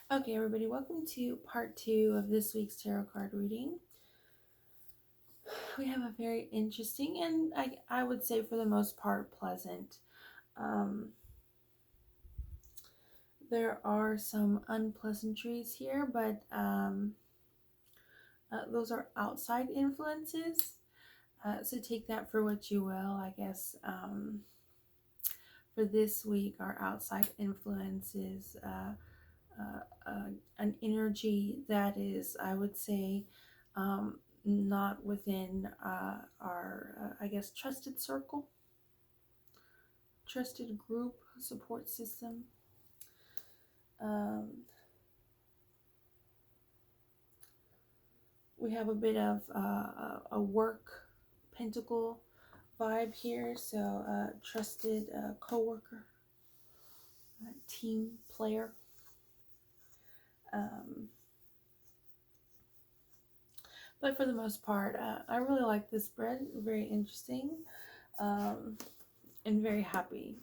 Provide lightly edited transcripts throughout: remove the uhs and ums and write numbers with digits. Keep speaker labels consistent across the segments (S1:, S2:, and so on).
S1: Okay, everybody, welcome to part two of this week's tarot card reading. We have a very interesting and I would say for the most part pleasant. Um, there are some unpleasantries here, but those are outside influences. So take that for what you will, I guess. For this week, our outside influence is an energy that is, I would say, not within our, I guess, trusted circle, trusted group, support system. Um, we have a bit of a work pentacle vibe here, so trusted coworker, team player. Um, but for the most part, I really like this spread. Very interesting, um, and very happy.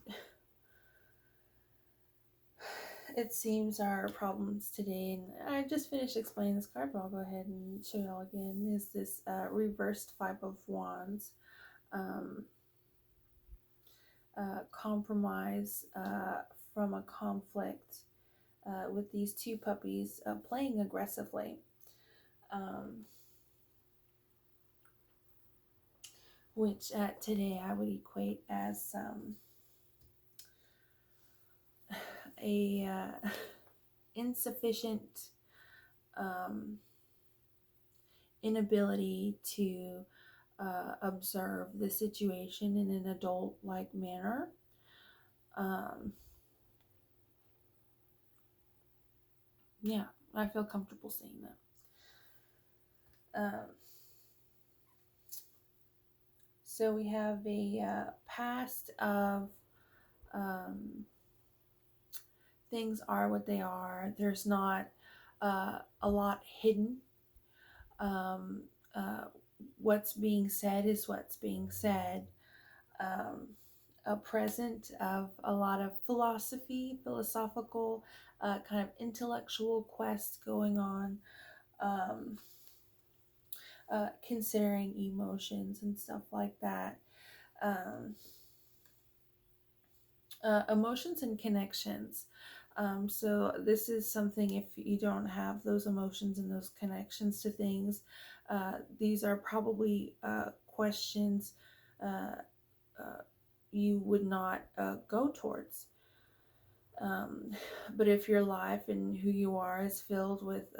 S1: It seems our problems today, and I just finished explaining this card, but I'll go ahead and show it all again, is this reversed Five of Wands. Um, Compromise from a conflict with these two puppies playing aggressively. Um, which today I would equate as a insufficient um, inability to observe the situation in an adult like manner. Um, yeah, I feel comfortable saying that. So we have a past of um, things are what they are. There's not a lot hidden. Um, uh, what's being said is what's being said. Um, a present of a lot of philosophy, philosophical, kind of intellectual quest going on, um, considering emotions and stuff like that. Um, Emotions and connections. So this is something, if you don't have those emotions and those connections to things, these are probably questions uh, uh, you would not go towards. Um, but if your life and who you are is filled with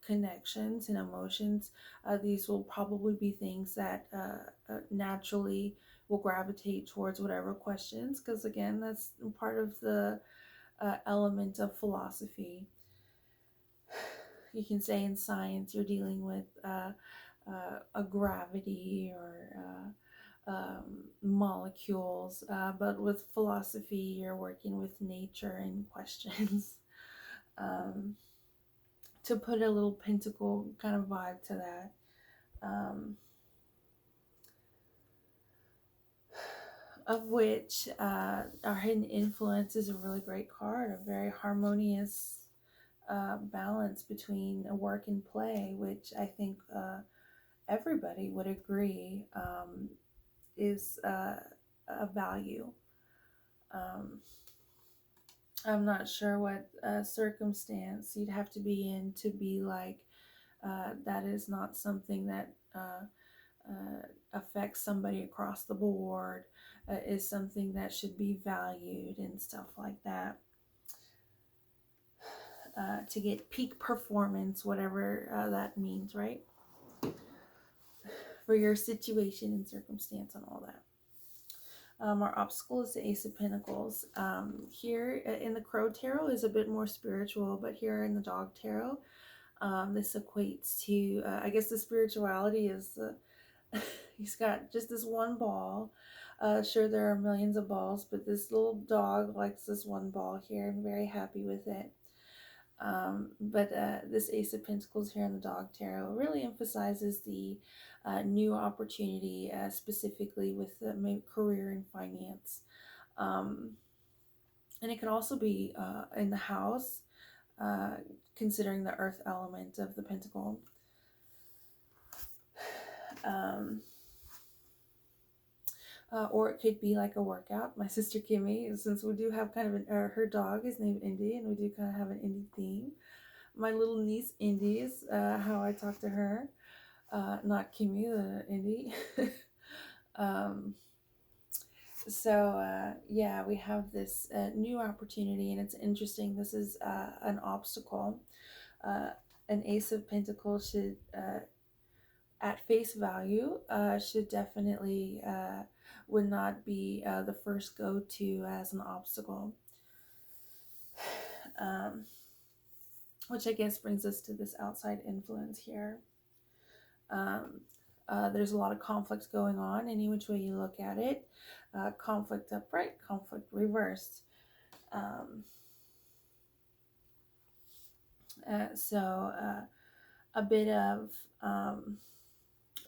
S1: connections and emotions, these will probably be things that naturally will gravitate towards whatever questions, because again, that's part of the element of philosophy. You can say in science you're dealing with a gravity or molecules, but with philosophy, you're working with nature and questions. um, to put a little pentacle kind of vibe to that. Um, of which our hidden influence is a really great card, a very harmonious balance between work and play, which I think everybody would agree is a value. Um, I'm not sure what circumstance you'd have to be in to be like, that is not something that affects somebody across the board, is something that should be valued and stuff like that. To get peak performance, whatever that means, right? For your situation and circumstance and all that. Our obstacle is the Ace of Pentacles. Here in the Crow Tarot is a bit more spiritual, but here in the Dog Tarot, this equates to, I guess the spirituality is, he's got just this one ball. Sure, there are millions of balls, but this little dog likes this one ball here and very happy with it. But this Ace of Pentacles here in the Dog Tarot really emphasizes the new opportunity, specifically with the career and finance. Um, and it can also be in the house. uh, considering the earth element of the pentacle. Um, or it could be like a workout. My sister Kimmy, since we do have kind of her dog is named Indy, and we do kind of have an Indy theme. My little niece Indy is how I talk to her, not Kimmy, the Indy. um, yeah, we have this new opportunity, and it's interesting. This is an obstacle. Uh, an Ace of Pentacles should, at face value, should definitely would not be the first go-to as an obstacle. Um, which I guess brings us to this outside influence here. Um, there's a lot of conflict going on, any which way you look at it. Conflict upright, conflict reversed. Um, a bit of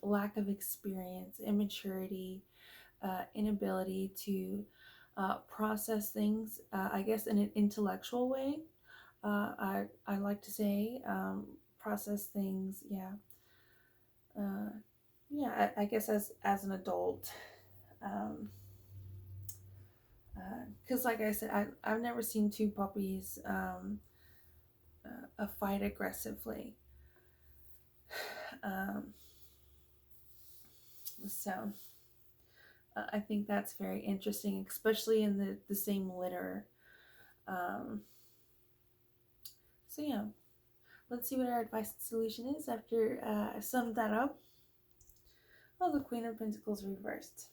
S1: lack of experience, immaturity, inability to process things, I guess, in an intellectual way. I like to say process things, yeah. Yeah, I guess as an adult. Because, like I said, I've never seen two puppies fight aggressively. Um, so I think that's very interesting, especially in the same litter. Um, so, yeah, let's see what our advice and solution is after I summed that up. Oh, the Queen of Pentacles reversed.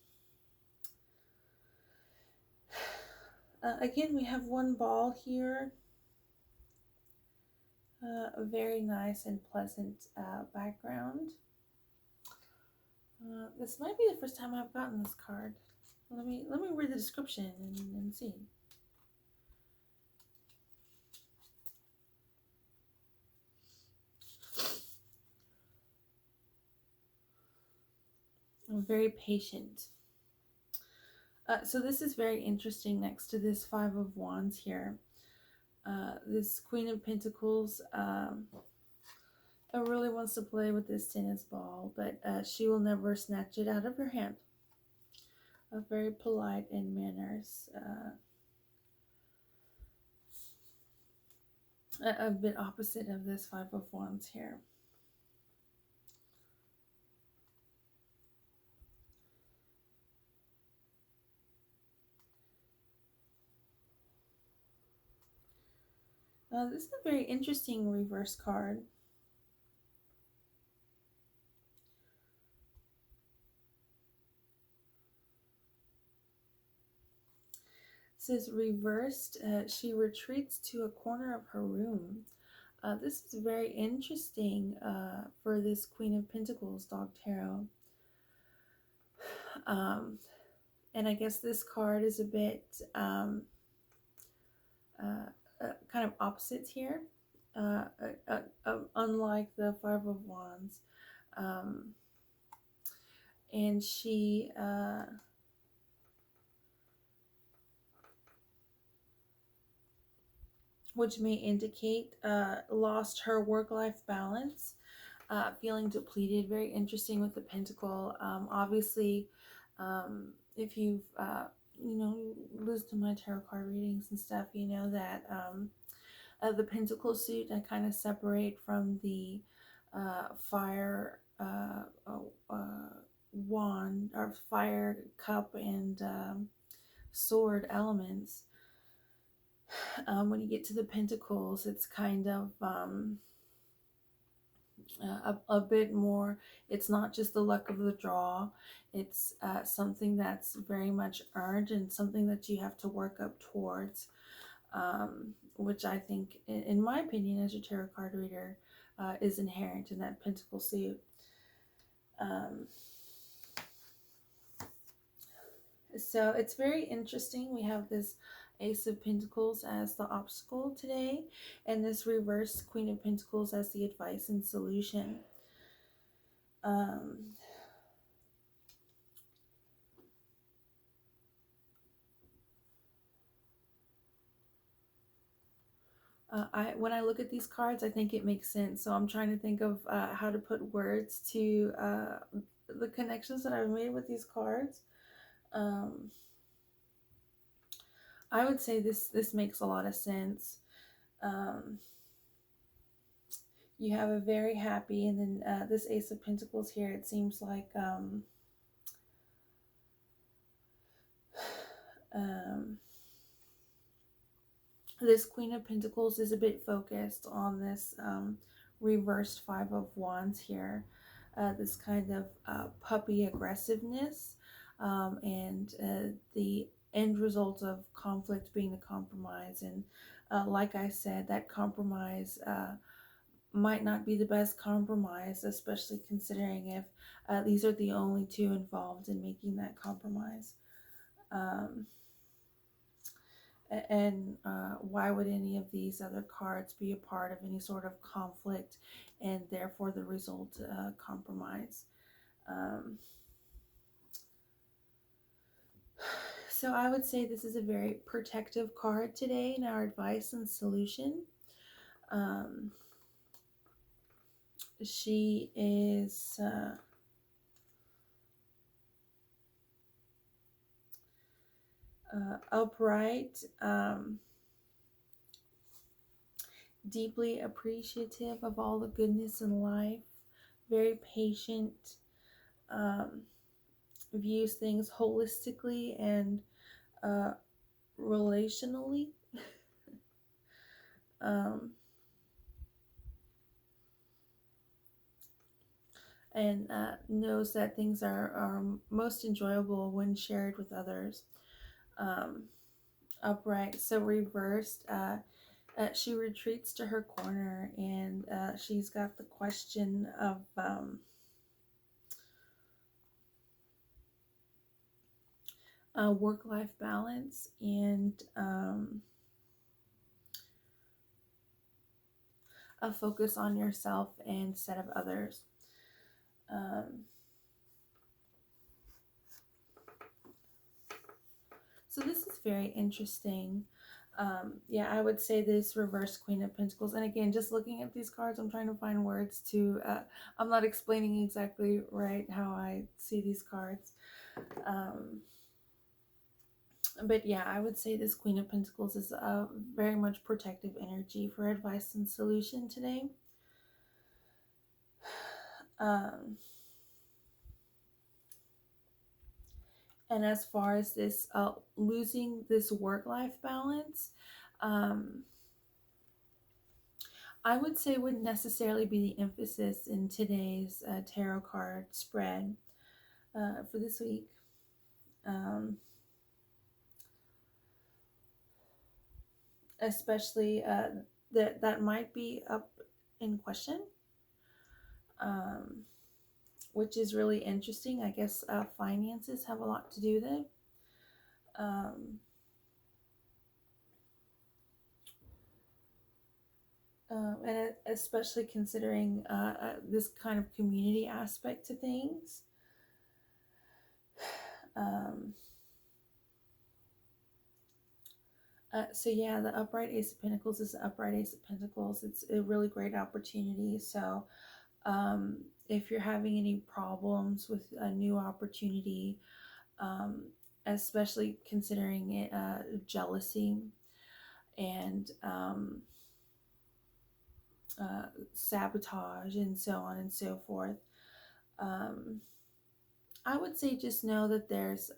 S1: Again, we have one ball here. A very nice and pleasant background. This might be the first time I've gotten this card. Let me read the description and see. I'm very patient. So this is very interesting next to this Five of Wands here. This Queen of Pentacles really wants to play with this tennis ball, but she will never snatch it out of her hand. Very polite in manners. A bit opposite of this Five of Wands here. This is a very interesting reverse card. It says reversed, she retreats to a corner of her room. This is very interesting for this Queen of Pentacles Dog Tarot. And I guess this card is a bit kind of opposites here. Unlike the Five of Wands. And she which may indicate lost her work-life balance, feeling depleted. Very interesting with the Pentacle. Obviously, if you've listened to my tarot card readings and stuff, you know that the Pentacle suit I kind of separate from the fire wand or fire cup and sword elements. When you get to the Pentacles, it's kind of a bit more. It's not just the luck of the draw. It's something that's very much earned and something that you have to work up towards, which I think, in my opinion, as a tarot card reader, is inherent in that Pentacle suit. So it's very interesting. We have this Ace of Pentacles as the obstacle today, and this reverse Queen of Pentacles as the advice and solution. When I look at these cards, I think it makes sense. So I'm trying to think of how to put words to the connections that I've made with these cards. Um, I would say this makes a lot of sense. Um, you have a very happy, and then this Ace of Pentacles here. It seems like um, this Queen of Pentacles is a bit focused on this reversed Five of Wands here. This kind of puppy aggressiveness, and the end result of conflict being a compromise. And like I said, that compromise might not be the best compromise, especially considering if these are the only two involved in making that compromise. Um, and why would any of these other cards be a part of any sort of conflict and therefore the result compromise? Um, so I would say this is a very protective card today in our advice and solution. Um, she is upright, deeply appreciative of all the goodness in life, very patient, um, views things holistically and relationally, um, and knows that things are most enjoyable when shared with others. Um, Upright, so reversed, she retreats to her corner, and she's got the question of work-life balance and a focus on yourself instead of others. Um, so this is very interesting. Yeah, I would say this reverse Queen of Pentacles. And again, just looking at these cards, I'm trying to find words to, I'm not explaining exactly right how I see these cards. But yeah, I would say this Queen of Pentacles is a very much protective energy for advice and solution today. Um, and as far as this losing this work-life balance, um, I would say wouldn't necessarily be the emphasis in today's tarot card spread for this week. Um, Especially that might be up in question, um, which is really interesting. I guess finances have a lot to do with it. Um, and especially considering this kind of community aspect to things. Um, so yeah, the upright Ace of Pentacles is the upright Ace of Pentacles. It's a really great opportunity. So if you're having any problems with a new opportunity, um, especially considering it, jealousy and sabotage and so on and so forth, um, I would say just know that there's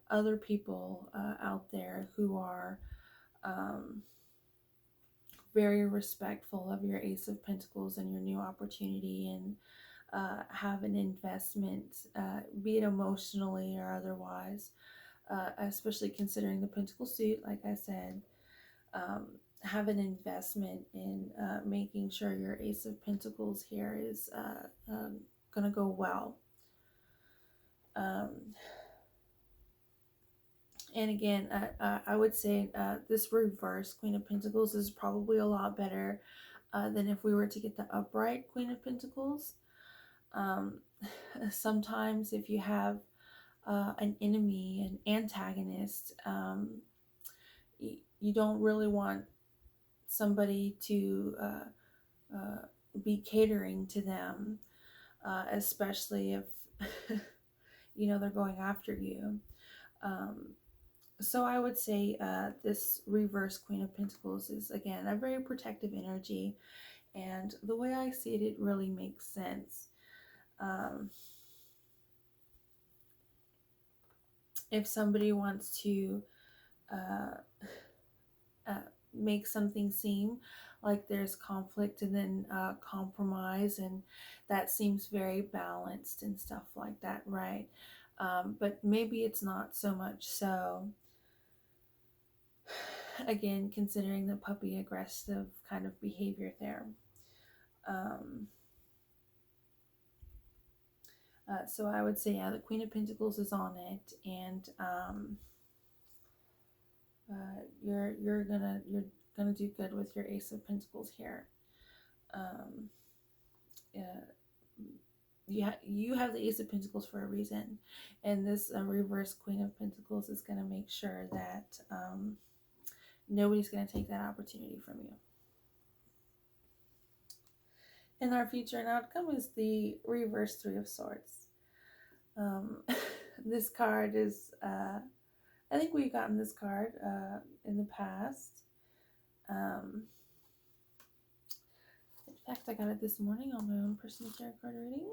S1: other people out there who are um, very respectful of your Ace of Pentacles and your new opportunity, and have an investment, be it emotionally or otherwise, especially considering the Pentacle suit, like I said. Um, have an investment in making sure your Ace of Pentacles here is going to go well. Um, and again, I would say this reverse Queen of Pentacles is probably a lot better than if we were to get the upright Queen of Pentacles. Um, Sometimes if you have an enemy, an antagonist, you don't really want somebody to be catering to them, especially if they're going after you. Um, so I would say this reverse Queen of Pentacles is again a very protective energy, and the way I see it, it really makes sense. Um, if somebody wants to uh, uh, make something seem like there's conflict and then compromise, and that seems very balanced and stuff like that, right? But maybe it's not so much so. Again, considering the puppy aggressive kind of behavior there. Um, so I would say, yeah, the Queen of Pentacles is on it, and you're gonna do good with your Ace of Pentacles here. Um, you have the Ace of Pentacles for a reason, and this reverse Queen of Pentacles is gonna make sure that nobody's gonna take that opportunity from you. And our future and outcome is the reverse Three of Swords. This card is, I think we've gotten this card in the past. In fact, I got it this morning on my own personal tarot card reading.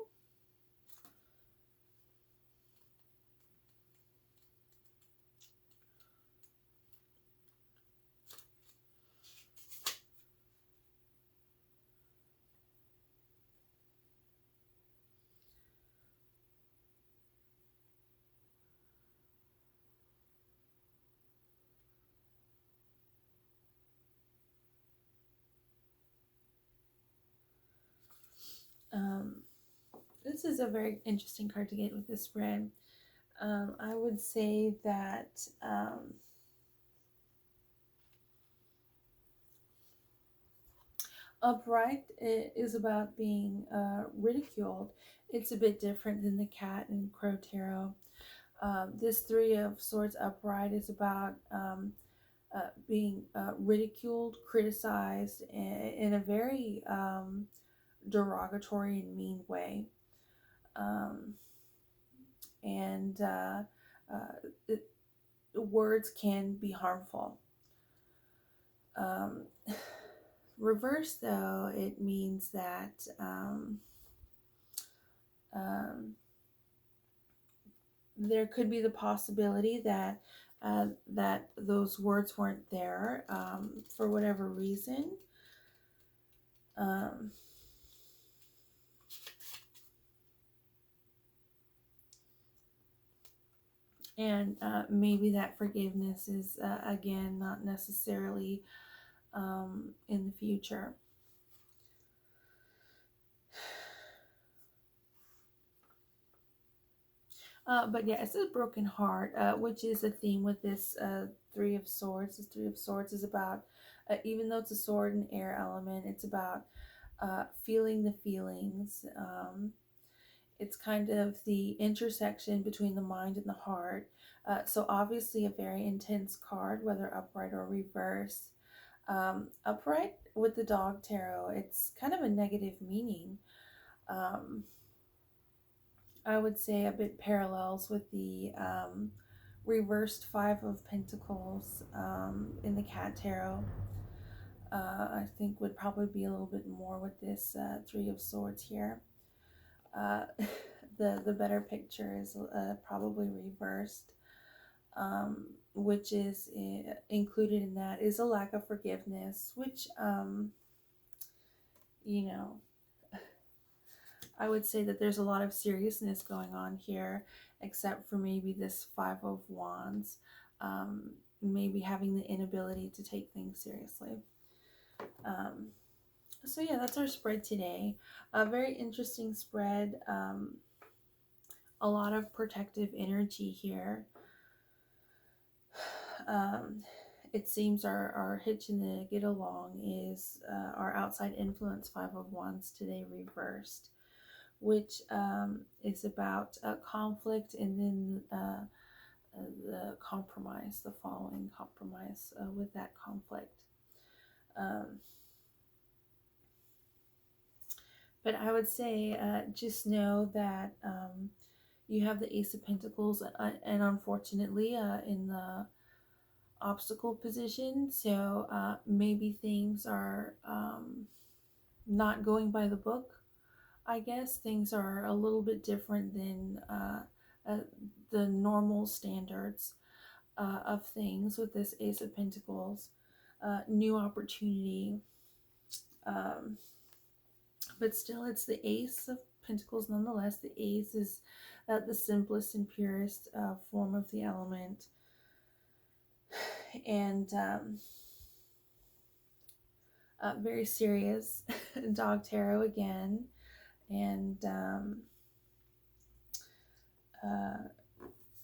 S1: This is a very interesting card to get with this spread. I would say that upright is about being ridiculed. It's a bit different than the cat and crow tarot. This Three of Swords upright is about being ridiculed, criticized in a very derogatory and mean way. Um, and it, words can be harmful. Reverse, though, it means that there could be the possibility that that those words weren't there for whatever reason. Um, and maybe that forgiveness is again not necessarily in the future. But yeah, it's a broken heart, which is a theme with this Three of Swords. This Three of Swords is about, even though it's a sword and air element, it's about feeling the feelings. It's kind of the intersection between the mind and the heart. So obviously a very intense card, whether upright or reverse. Upright with the Dog Tarot, it's kind of a negative meaning. Um, I would say a bit parallels with the reversed Five of Pentacles in the Cat Tarot. I think would probably be a little bit more with this Three of Swords here. Uh, the better picture is probably reversed, which is included in that is a lack of forgiveness, which you know, I would say that there's a lot of seriousness going on here, except for maybe this Five of Wands, maybe having the inability to take things seriously. So yeah, that's our spread today. A very interesting spread. A lot of protective energy here. It seems our hitch in the get along is our outside influence Five of Wands today reversed, which is about conflict and then the compromise, the following compromise with that conflict. Um, but I would say just know that you have the Ace of Pentacles, and unfortunately, in the obstacle position. So maybe things are not going by the book. I guess things are a little bit different than the normal standards of things with this Ace of Pentacles. New opportunity, um, but still, it's the Ace of Pentacles nonetheless. The Ace is the simplest and purest form of the element. And very serious dog tarot again. And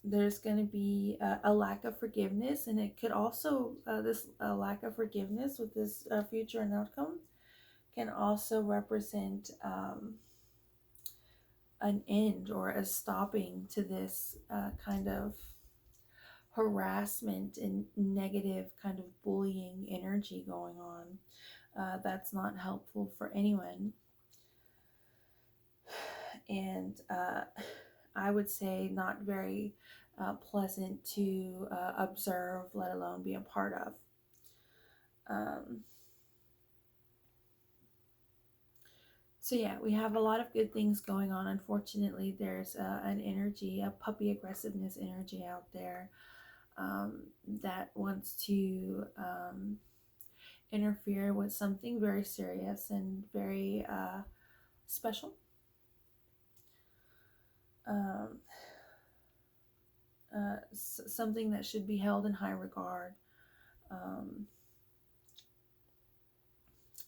S1: there's going to be a lack of forgiveness, and it could also this lack of forgiveness with this future and outcome can also represent an end or a stopping to this kind of harassment and negative kind of bullying energy going on. That's not helpful for anyone. And I would say not very pleasant to observe, let alone be a part of. So yeah, we have a lot of good things going on. Unfortunately, there's an energy, a puppy aggressiveness energy out there that wants to interfere with something very serious and very special. Something that should be held in high regard.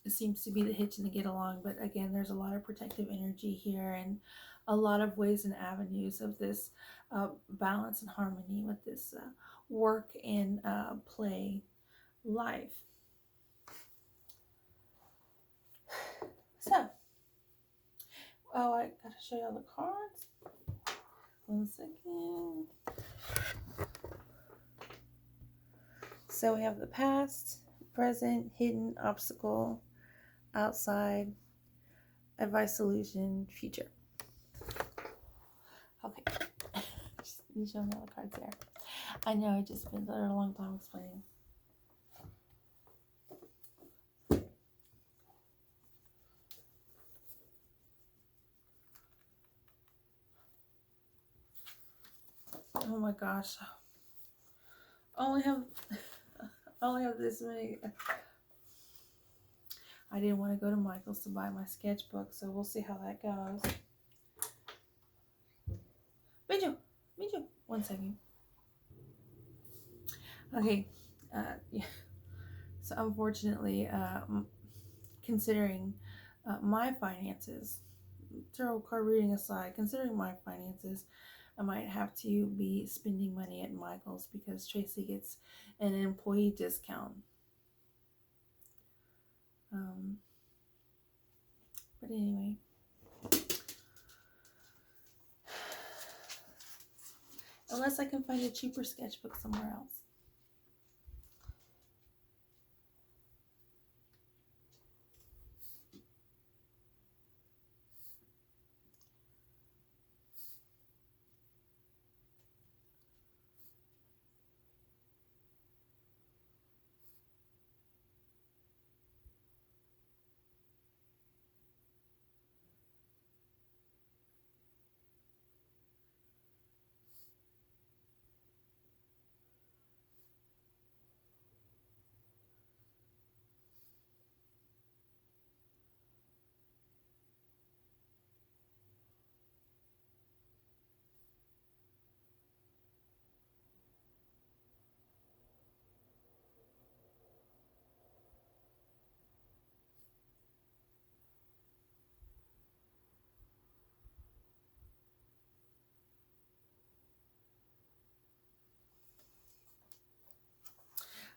S1: It seems to be the hitch and the get along, but again, there's a lot of protective energy here and a lot of ways and avenues of this balance and harmony with this work and play life. So, oh, I gotta show you all the cards. 1 second. So we have the past, present, hidden, obstacle, outside, advice, solution, future. Okay. Just show me all the cards there. I know I just spent a long time explaining. Oh my gosh. I only have this many. I didn't want to go to Michael's to buy my sketchbook, so we'll see how that goes. Minju. 1 second. Okay. Yeah. So unfortunately, considering my finances, tarot card reading aside, considering my finances, I might have to be spending money at Michael's because Tracy gets an employee discount. But anyway, unless I can find a cheaper sketchbook somewhere else.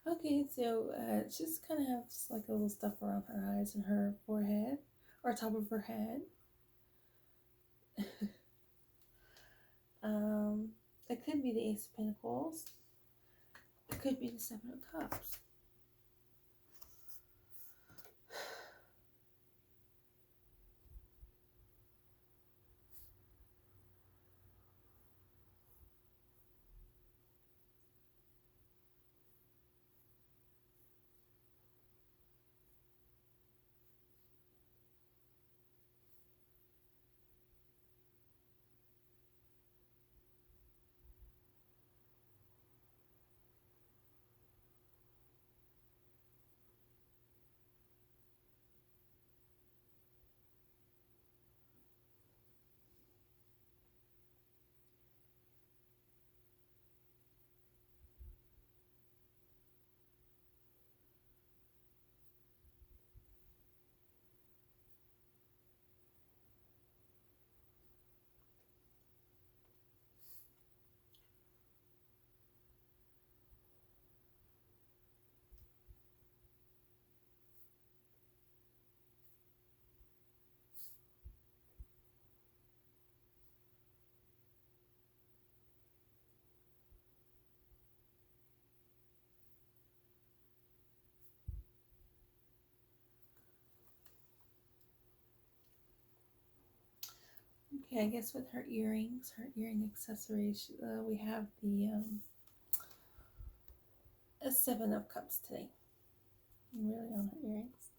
S1: Okay, so she's kind of has like a little stuff around her eyes and her forehead, or top of her head. It could be the Ace of Pentacles. It could be the Seven of Cups. Okay, I guess with her earrings, her earring accessories, we have the a 7 of Cups today. Really on her earrings.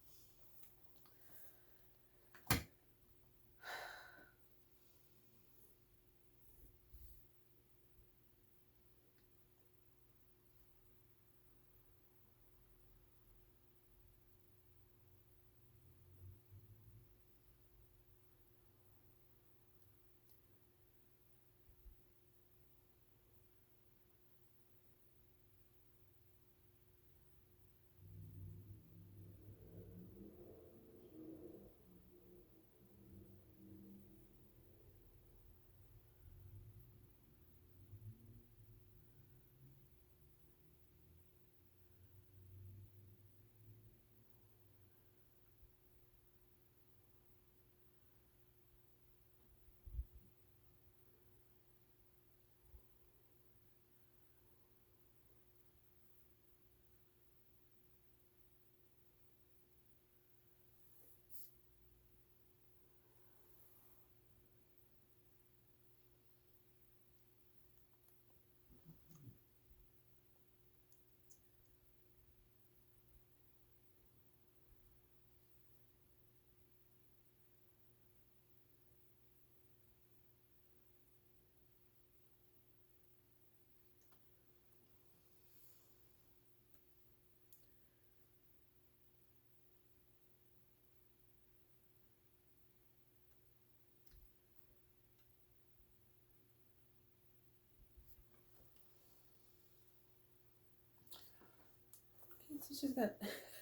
S1: Okay, so she's got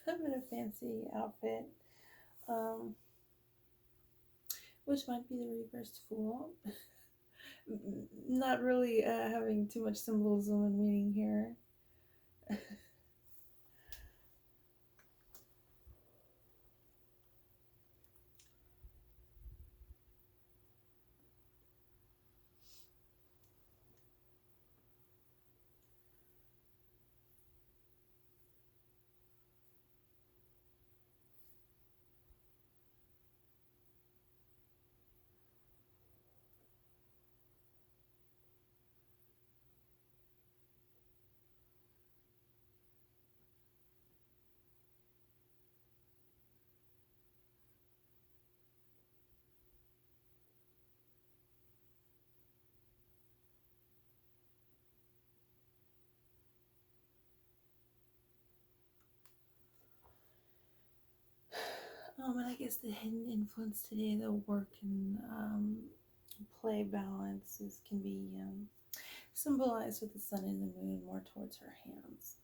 S1: a bit of fancy outfit, um, which might be the reversed Fool. Not really having too much symbolism and meaning here. And I guess the hidden influence today, the work and play balances can be symbolized with the sun and the moon more towards her hands.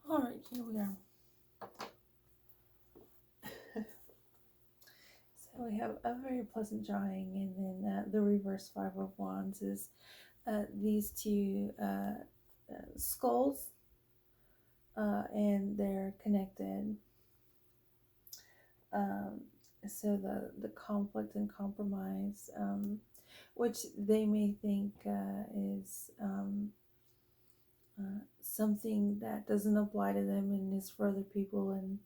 S1: All right, here we are. So we have a very pleasant drawing, and then the reverse 5 of Wands is these two skulls, and they're connected. Um, so the conflict and compromise, which they may think is something that doesn't apply to them and is for other people, and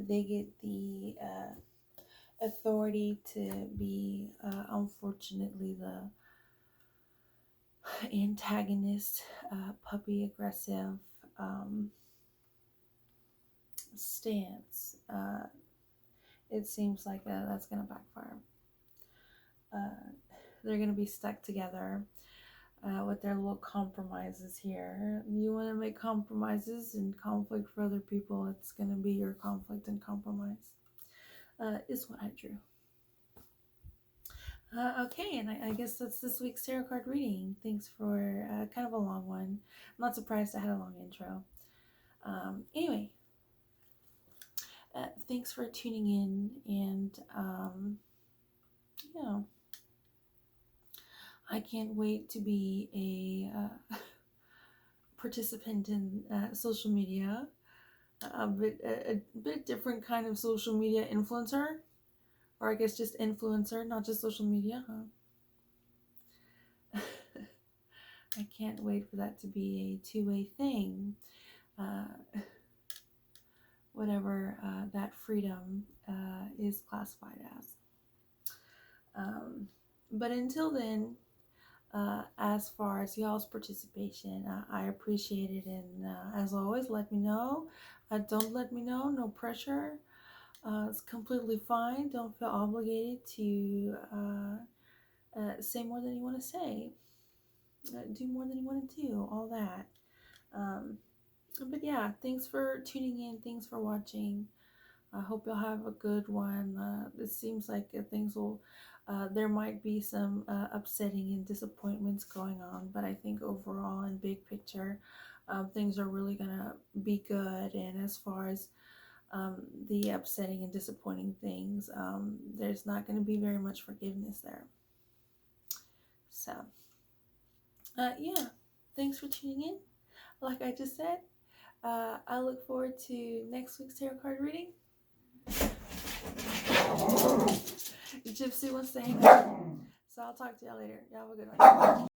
S1: they get the authority to be, unfortunately, the antagonist, puppy aggressive, stance, it seems like that's going to backfire. They're going to be stuck together with their little compromises here. You want to make compromises and conflict for other people, it's going to be your conflict and compromise, is what I drew. Okay, and I guess that's this week's tarot card reading. Thanks for kind of a long one. I'm not surprised I had a long intro. Anyway, thanks for tuning in, and I can't wait to be a participant in social media, a bit different kind of social media influencer, or I guess just influencer, not just social media, huh? I can't wait for that to be a two-way thing, whatever that freedom is classified as. But until then, as far as y'all's participation, I appreciate it, and as always, let me know. Don't let me know, no pressure. It's completely fine. Don't feel obligated to say more than you want to say, do more than you want to do, all that. But yeah, thanks for tuning in. Thanks for watching. I hope you'll have a good one. It seems like things will, there might be some upsetting and disappointments going on, but I think overall and big picture, things are really going to be good. And as far as the upsetting and disappointing things, there's not going to be very much forgiveness there. So, yeah, thanks for tuning in. Like I just said, I look forward to next week's tarot card reading. Gypsy wants to hang out, so I'll talk to y'all later. Y'all have a good one.